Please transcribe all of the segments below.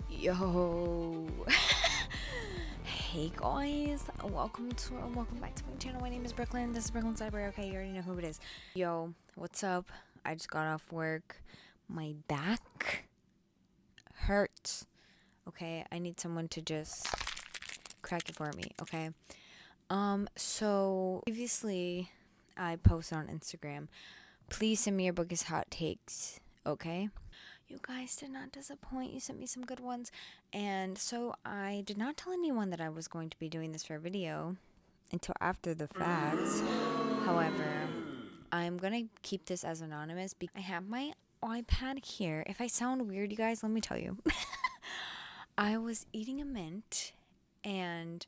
Yo. Hey guys, welcome back to my channel. My name is Brooklyn. This is Brooklyn's Library. Okay, you already know who it is. Yo, what's up? I just got off work. My back hurts. Okay, I need someone to just crack it for me. Okay. So previously I posted on Instagram. Please send me your bookish hot takes. Okay. You guys did not disappoint. You sent me some good ones. And so I did not tell anyone that I was going to be doing this for a video until after the fact. However, I'm going to keep this as anonymous because I have my iPad here. If I sound weird, you guys, let me tell you. I was eating a mint and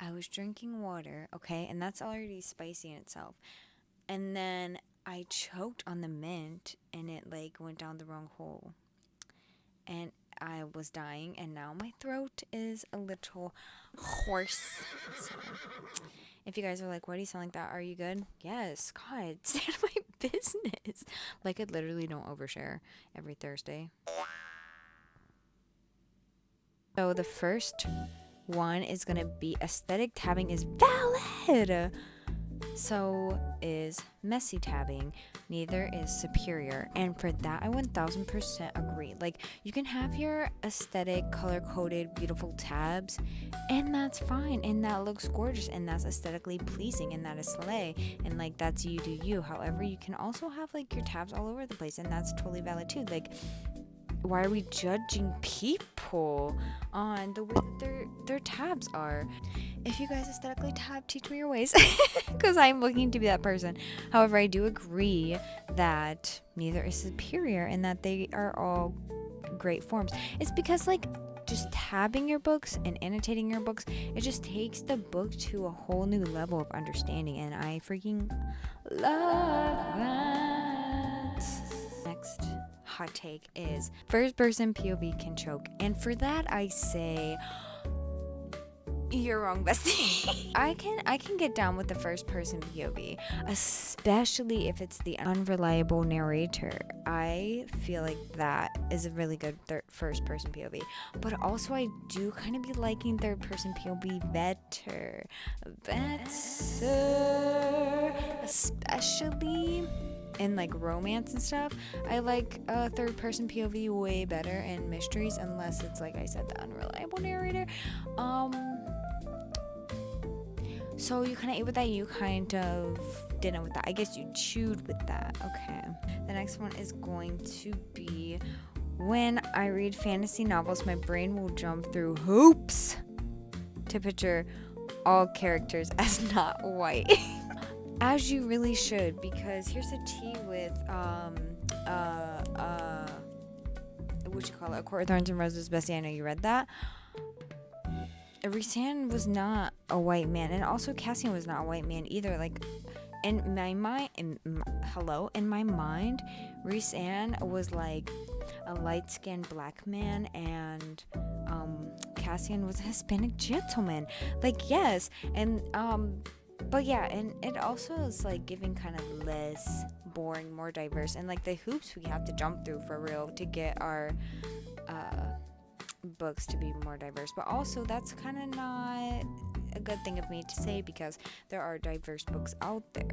I was drinking water, okay? And that's already spicy in itself. And then I choked on the mint and it like went down the wrong hole. And I was dying and now my throat is a little hoarse. So if you guys are like, why do you sound like that? Are you good? Yes. God, stay out of my business. Like I literally don't overshare every Thursday. So the first one is going to be aesthetic tabbing is valid. So is messy tabbing. Neither is superior. And for that, I 1000% agree. Like, you can have your aesthetic, color-coded, beautiful tabs, and that's fine. And that looks gorgeous. And that's aesthetically pleasing. And that is slay. And, like, that's you do you. However, you can also have, like, your tabs all over the place. And that's totally valid, too. Like, why are we judging people on the way that their tabs are? If you guys aesthetically tab, teach me your ways, because I'm looking to be that person. However, I do agree that neither is superior and that they are all great forms. It's because, like, just tabbing your books and annotating your books, it just takes the book to a whole new level of understanding, and I freaking love that. Next hot take is first person POV can choke, and for that I say you're wrong, bestie. I can get down with the first person POV, especially if it's the unreliable narrator. I feel like that is a really good first person POV, but also I do kind of be liking third person POV better, especially in like romance and stuff. I like third person POV way better in mysteries, unless it's like I said, the unreliable narrator. So you kind of ate with that, you kind of didn't with that. I guess you chewed with that. Okay. The next one is going to be, when I read fantasy novels, my brain will jump through hoops to picture all characters as not white. As you really should, because here's a tea with what you call it, A Court of Thorns and Roses. Bessie, I know you read that. Rhysand was not a white man, and also Cassian was not a white man either. Like, in my mind, Rhysand was like a light-skinned black man, and Cassian was a Hispanic gentleman. Like, yes, and but yeah, and it also is like giving kind of less boring, more diverse, and like the hoops we have to jump through for real to get our books to be more diverse. But also that's kind of not a good thing of me to say, because there are diverse books out there.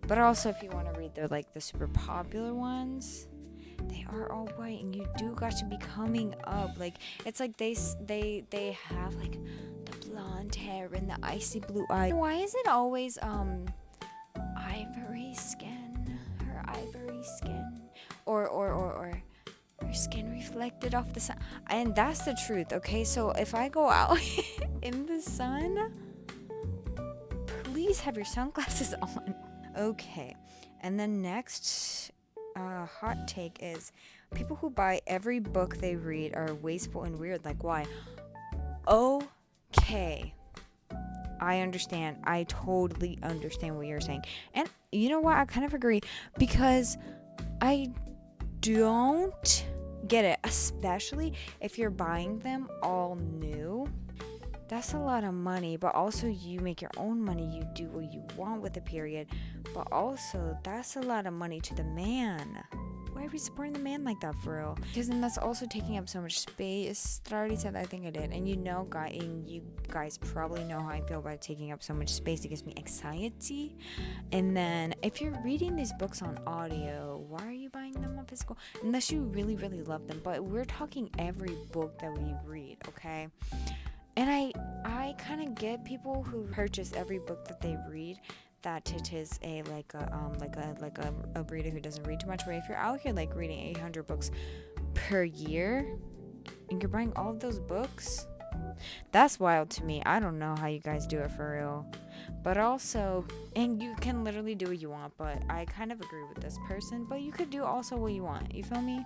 But also, if you want to read the super popular ones, they are all white, and you do got to be coming up. Like, it's like they have like the blonde hair and the icy blue eye. Why is it always ivory skin, her ivory skin, or her skin reflected off the sun? And that's the truth, okay? So if I go out in the sun, please have your sunglasses on. Okay, and then next hot take is, people who buy every book they read are wasteful and weird. Like, why? Okay, I understand. I totally understand what you're saying. And you know what? I kind of agree, because I don't get it, especially if you're buying them all new. That's a lot of money, but also you make your own money. You do what you want with the period, but also that's a lot of money to the man. Why are we supporting the man like that for real? Because then that's also taking up so much space. I already said that, I think I did. And you guys probably know how I feel about taking up so much space. It gives me anxiety. And then if you're reading these books on audio, why are you buying them on physical? Unless you really, really love them. But we're talking every book that we read, okay? And I kind of get people who purchase every book that they read, that it is a reader who doesn't read too much. But if you're out here like reading 800 books per year and you're buying all of those books, that's wild to me. I don't know how you guys do it for real. But also, and you can literally do what you want, but I kind of agree with this person, but you could do also what you want. You feel me?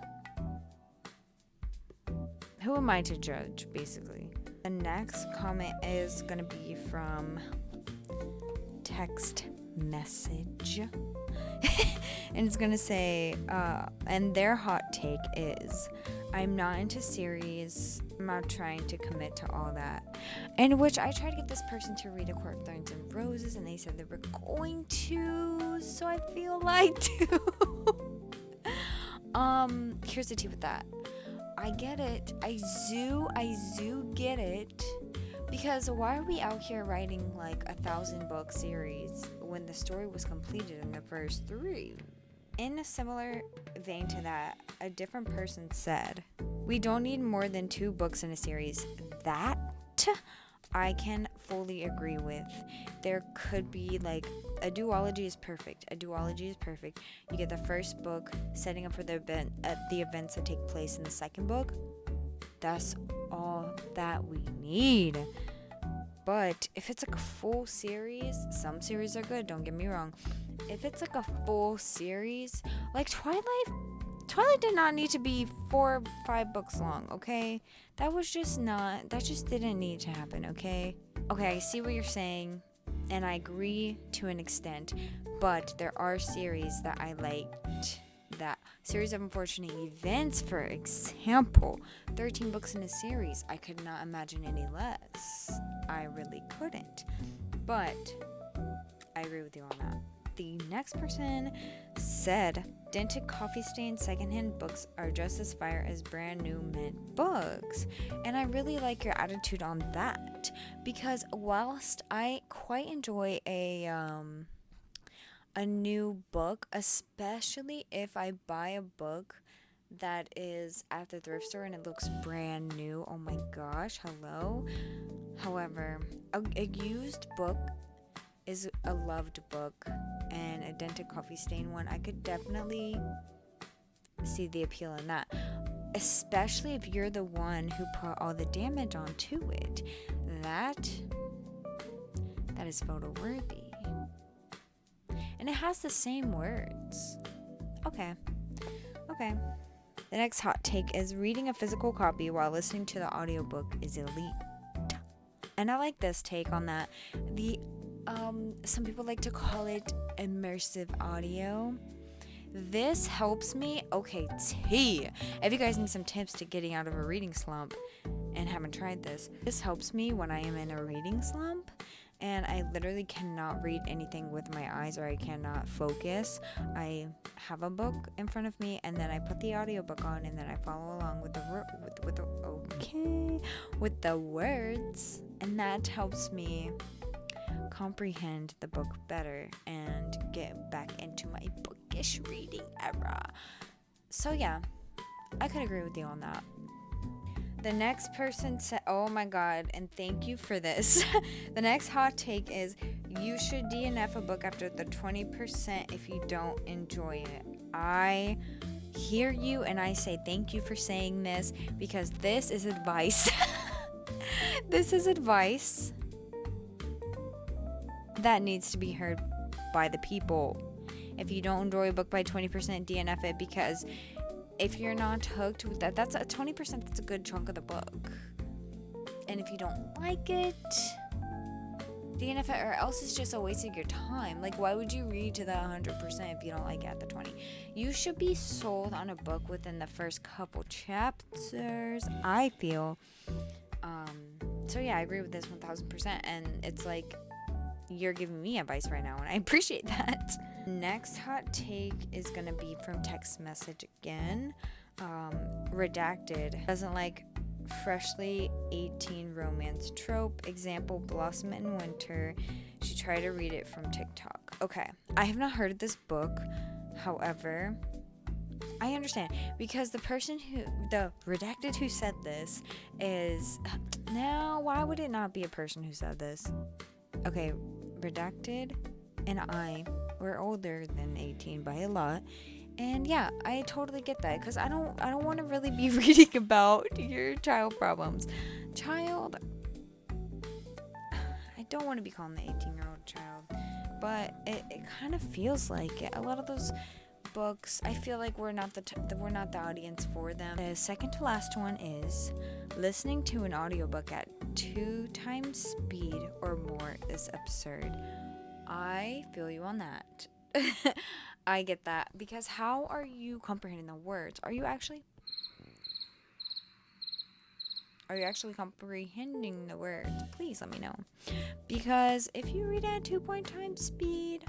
Who am I to judge, basically? The next comment is going to be from text message. And it's going to say, and their hot take is, I'm not into series. I'm not trying to commit to all that. And which I tried to get this person to read A Court of Thorns and Roses, and they said they were going to, so I feel like to. Here's the tea with that. I get it. I do get it. Because why are we out here writing like 1,000 book series when the story was completed in the first 3? In a similar vein to that, a different person said, we don't need more than 2 books in a series. That I can fully agree with. There could be like a duology is perfect. You get the first book setting up for the events that take place in the second book. That's all that we need. But if it's like a full series, some series are good, don't get me wrong. If it's like a full series, like Twilight did not need to be 4 or 5 books long, okay? That just didn't need to happen, okay? Okay, I see what you're saying, and I agree to an extent, but there are series that I liked. That series of unfortunate events, for example, 13 books in a series, I could not imagine any less. I really couldn't. But I agree with you on that. The next person said, dented coffee stained secondhand books are just as fire as brand new mint books. And I really like your attitude on that, because whilst I quite enjoy a new book, especially if I buy a book that is at the thrift store and it looks brand new. Oh my gosh, hello. However, a used book is a loved book, and a dented coffee stain one, I could definitely see the appeal in that, especially if you're the one who put all the damage onto it. That is photo worthy. And it has the same words. Okay. The next hot take is reading a physical copy while listening to the audiobook is elite. And I like this take on that. Some people like to call it immersive audio. This helps me. Okay, if you guys need some tips to getting out of a reading slump and haven't tried this helps me when I am in a reading slump and I literally cannot read anything with my eyes, or I cannot focus. I have a book in front of me, and then I put the audiobook on, and then I follow along with the words, and that helps me comprehend the book better and get back into my bookish reading era. So yeah, I could agree with you on that. The next person said, oh my god, and thank you for this. The next hot take is, you should DNF a book after the 20% if you don't enjoy it. I hear you, and I say thank you for saying this, because this is advice. This is advice that needs to be heard by the people. If you don't enjoy a book by 20%, DNF it, because if you're not hooked with that, that's a 20%, that's a good chunk of the book. And if you don't like it, DNF it, or else it's just a waste of your time. Like, why would you read to the 100% if you don't like it at the 20? You should be sold on a book within the first couple chapters, I feel. So yeah, I agree with this 1000%. And it's like, you're giving me advice right now, and I appreciate that. Next hot take is gonna be from text message again. Redacted doesn't like freshly 18 romance trope. Example, Blossom in Winter. She tried to read it from TikTok. Okay, I have not heard of this book. However, I understand, because the redacted who said this is, now why would it not be a person who said this? Okay, redacted and I were older than 18 by a lot. And yeah, I totally get that, because I don't want to really be reading about your child problems. I don't want to be calling the 18-year-old child, but it kind of feels like it. A lot of those books, I feel like we're not the audience for them. The second to last one is listening to an audiobook at 2 times speed or more is absurd. I feel you on that. I get that, because how are you comprehending the words? Are you actually comprehending the words? Please let me know. Because if you read at 2 times speed,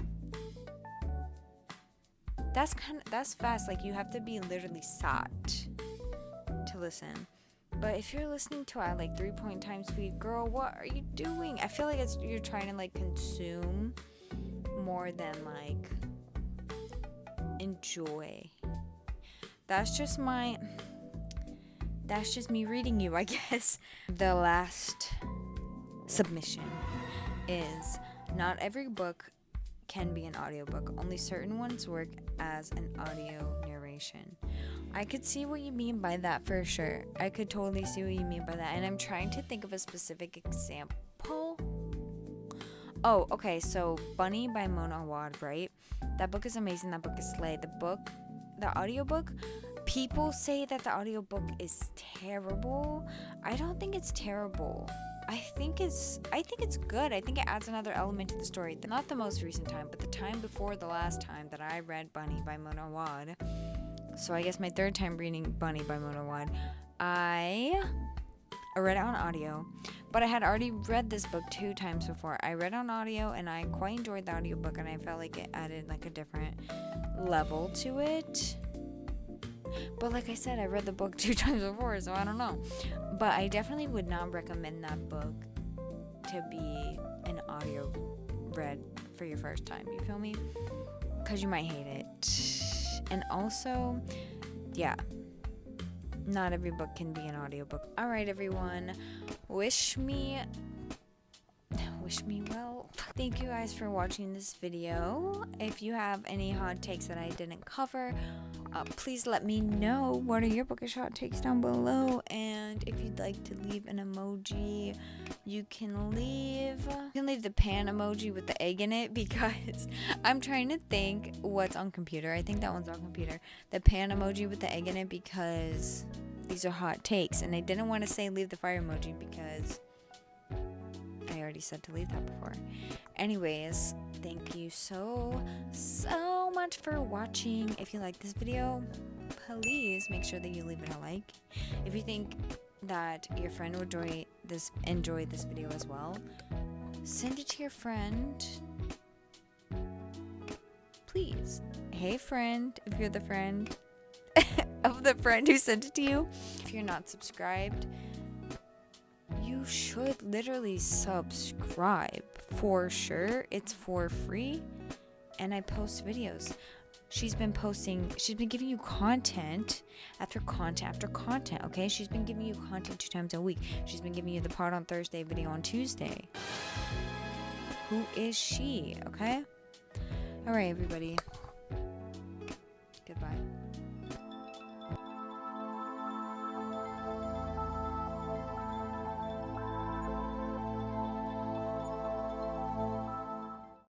that's fast. Like, you have to be literally sat to listen. But if you're listening to at like 3 times speed, girl, what are you doing? I feel like you're trying to like consume more than like enjoy. That's just me reading you, I guess. The last submission is, not every book can be an audiobook. Only certain ones work as an audio narration. I could see what you mean by that for sure. I could totally see what you mean by that. And I'm trying to think of a specific example. Oh, okay, so Bunny by Mona Awad, right? That book is amazing. That book is slay. The audiobook, people say that the audiobook is terrible. I don't think it's terrible. I think it's good. I think it adds another element to the story. Not the most recent time, but the time before the last time that I read Bunny by Mona Awad. So I guess my third time reading Bunny by Mona Awad. I read it on audio, but I had already read this book 2 times before. I read on audio, and I quite enjoyed the audiobook, and I felt like it added like a different level to it. But like I said, I read the book 2 times before, so I don't know. But I definitely would not recommend that book to be an audio read for your first time. You feel me? Because you might hate it. And also, yeah, not every book can be an audiobook. All right, everyone. Wish me well. Thank you guys for watching this video. If you have any hot takes that I didn't cover, please let me know. What are your bookish hot takes down below? And if you'd like to leave an emoji, you can leave the pan emoji with the egg in it, because I'm trying to think what's on computer. I think that one's on computer. The pan emoji with the egg in it, because these are hot takes, and I didn't want to say leave the fire emoji because I already said to leave that before. Anyways, thank you so much for watching. If you like this video, please make sure that you leave it a like. If you think that your friend would enjoy this video as well, send it to your friend. Please. Hey friend, if you're the friend of the friend who sent it to you. If you're not subscribed, you should literally subscribe for sure. It's for free, and I post videos. She's been giving you content after content after content, okay? She's been giving you content 2 times a week. She's been giving you the part on Thursday, video on Tuesday. Who is she, okay? All right, everybody. Goodbye.